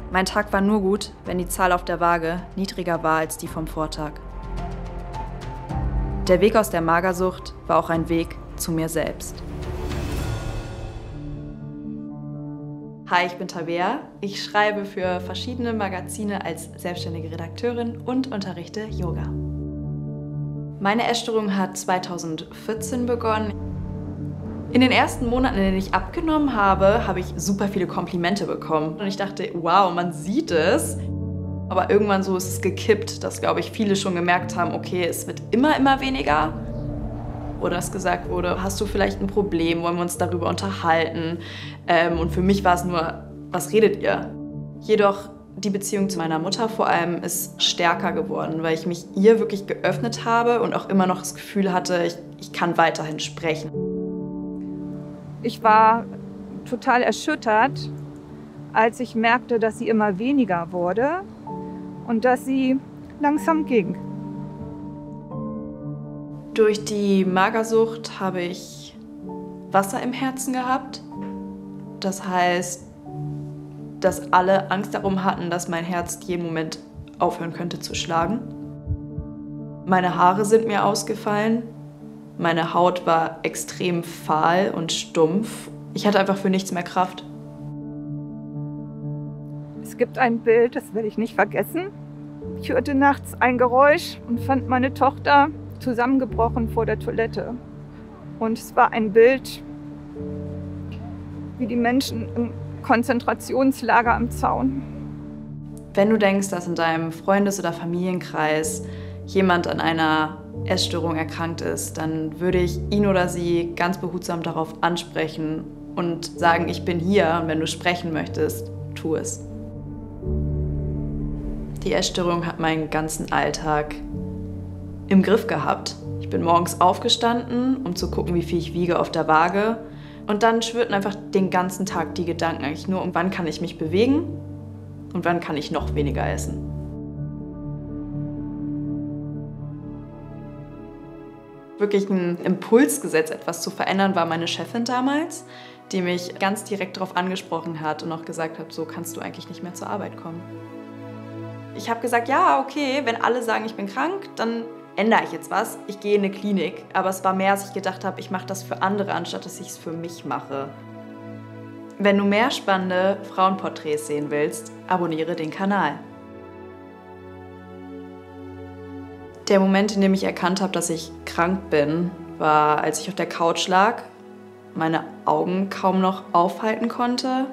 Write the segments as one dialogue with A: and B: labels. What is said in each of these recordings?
A: Mein Tag war nur gut, wenn die Zahl auf der Waage niedriger war als die vom Vortag. Der Weg aus der Magersucht war auch ein Weg zu mir selbst. Hi, ich bin Tabea. Ich schreibe für verschiedene Magazine als selbstständige Redakteurin und unterrichte Yoga. Meine Essstörung hat 2014 begonnen. In den ersten Monaten, in denen ich abgenommen habe, habe ich super viele Komplimente bekommen. Und ich dachte, wow, man sieht es. Aber irgendwann so ist es gekippt, dass, glaube ich, viele schon gemerkt haben, okay, es wird immer weniger. Oder es gesagt wurde, hast du vielleicht ein Problem, wollen wir uns darüber unterhalten? Und für mich war es nur, was redet ihr? Jedoch die Beziehung zu meiner Mutter vor allem ist stärker geworden, weil ich mich ihr wirklich geöffnet habe und auch immer noch das Gefühl hatte, ich kann weiterhin sprechen.
B: Ich war total erschüttert, als ich merkte, dass sie immer weniger wurde und dass sie langsam ging.
A: Durch die Magersucht habe ich Wasser im Herzen gehabt. Das heißt, dass alle Angst darum hatten, dass mein Herz jeden Moment aufhören könnte zu schlagen. Meine Haare sind mir ausgefallen. Meine Haut war extrem fahl und stumpf. Ich hatte einfach für nichts mehr Kraft.
B: Es gibt ein Bild, das werde ich nicht vergessen. Ich hörte nachts ein Geräusch und fand meine Tochter zusammengebrochen vor der Toilette. Und es war ein Bild, wie die Menschen im Konzentrationslager am Zaun.
A: Wenn du denkst, dass in deinem Freundes- oder Familienkreis jemand an einer Essstörung erkrankt ist, dann würde ich ihn oder sie ganz behutsam darauf ansprechen und sagen, ich bin hier und wenn du sprechen möchtest, tu es. Die Essstörung hat meinen ganzen Alltag im Griff gehabt. Ich bin morgens aufgestanden, um zu gucken, wie viel ich wiege auf der Waage. Und dann schwirrten einfach den ganzen Tag die Gedanken eigentlich nur, um wann kann ich mich bewegen und wann kann ich noch weniger essen. Wirklich ein Impuls gesetzt, etwas zu verändern, war meine Chefin damals, die mich ganz direkt darauf angesprochen hat und auch gesagt hat, so kannst du eigentlich nicht mehr zur Arbeit kommen. Ich habe gesagt, ja, okay, wenn alle sagen, ich bin krank, dann ändere ich jetzt was. Ich gehe in eine Klinik. Aber es war mehr, als ich gedacht habe, ich mache das für andere, anstatt dass ich es für mich mache. Wenn du mehr spannende Frauenporträts sehen willst, abonniere den Kanal. Der Moment, in dem ich erkannt habe, dass ich krank bin, war, als ich auf der Couch lag, meine Augen kaum noch aufhalten konnte.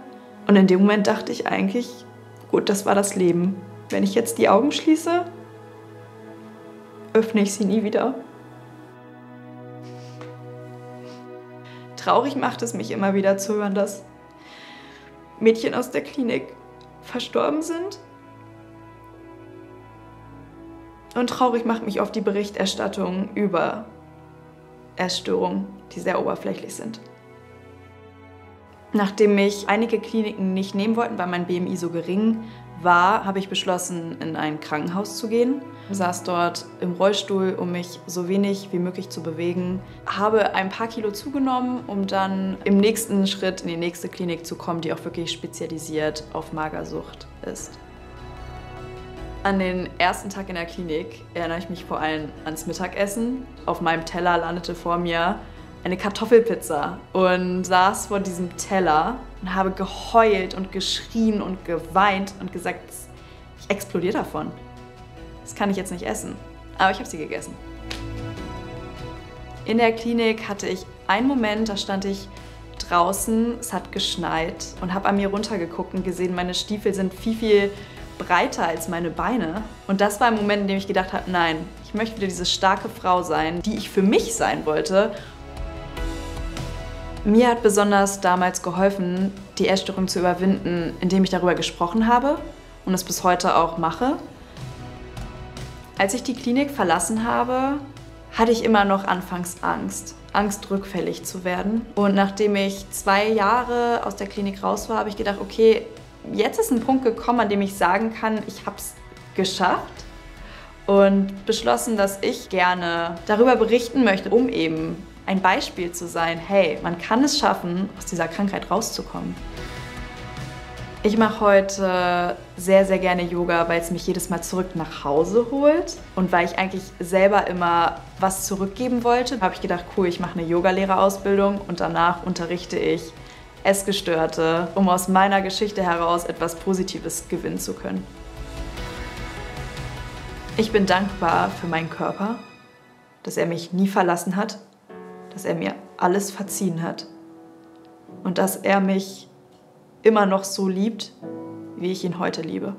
A: Und in dem Moment dachte ich eigentlich, gut, das war das Leben. Wenn ich jetzt die Augen schließe, öffne ich sie nie wieder. Traurig macht es mich immer wieder zu hören, dass Mädchen aus der Klinik verstorben sind. Und traurig macht mich oft die Berichterstattung über Essstörungen, die sehr oberflächlich sind. Nachdem mich einige Kliniken nicht nehmen wollten, weil mein BMI so gering war, habe ich beschlossen, in ein Krankenhaus zu gehen. Ich saß dort im Rollstuhl, um mich so wenig wie möglich zu bewegen, habe ein paar Kilo zugenommen, um dann im nächsten Schritt in die nächste Klinik zu kommen, die auch wirklich spezialisiert auf Magersucht ist. An den ersten Tag in der Klinik erinnere ich mich vor allem ans Mittagessen. Auf meinem Teller landete vor mir eine Kartoffelpizza und saß vor diesem Teller und habe geheult und geschrien und geweint und gesagt, ich explodiere davon. Das kann ich jetzt nicht essen. Aber ich habe sie gegessen. In der Klinik hatte ich einen Moment, da stand ich draußen, es hat geschneit und habe an mir runtergeguckt und gesehen, meine Stiefel sind viel breiter als meine Beine. Und das war ein Moment, in dem ich gedacht habe, nein, ich möchte wieder diese starke Frau sein, die ich für mich sein wollte. Mir hat besonders damals geholfen, die Essstörung zu überwinden, indem ich darüber gesprochen habe und es bis heute auch mache. Als ich die Klinik verlassen habe, hatte ich immer noch anfangs Angst, rückfällig zu werden. Und nachdem ich 2 Jahre aus der Klinik raus war, habe ich gedacht, okay, jetzt ist ein Punkt gekommen, an dem ich sagen kann, ich habe es geschafft. Und beschlossen, dass ich gerne darüber berichten möchte, um eben ein Beispiel zu sein, hey, man kann es schaffen, aus dieser Krankheit rauszukommen. Ich mache heute sehr, sehr gerne Yoga, weil es mich jedes Mal zurück nach Hause holt. Und weil ich eigentlich selber immer was zurückgeben wollte, habe ich gedacht, cool, ich mache eine Yogalehrerausbildung und danach unterrichte ich Essgestörte, um aus meiner Geschichte heraus etwas Positives gewinnen zu können. Ich bin dankbar für meinen Körper, dass er mich nie verlassen hat, dass er mir alles verziehen hat und dass er mich immer noch so liebt, wie ich ihn heute liebe.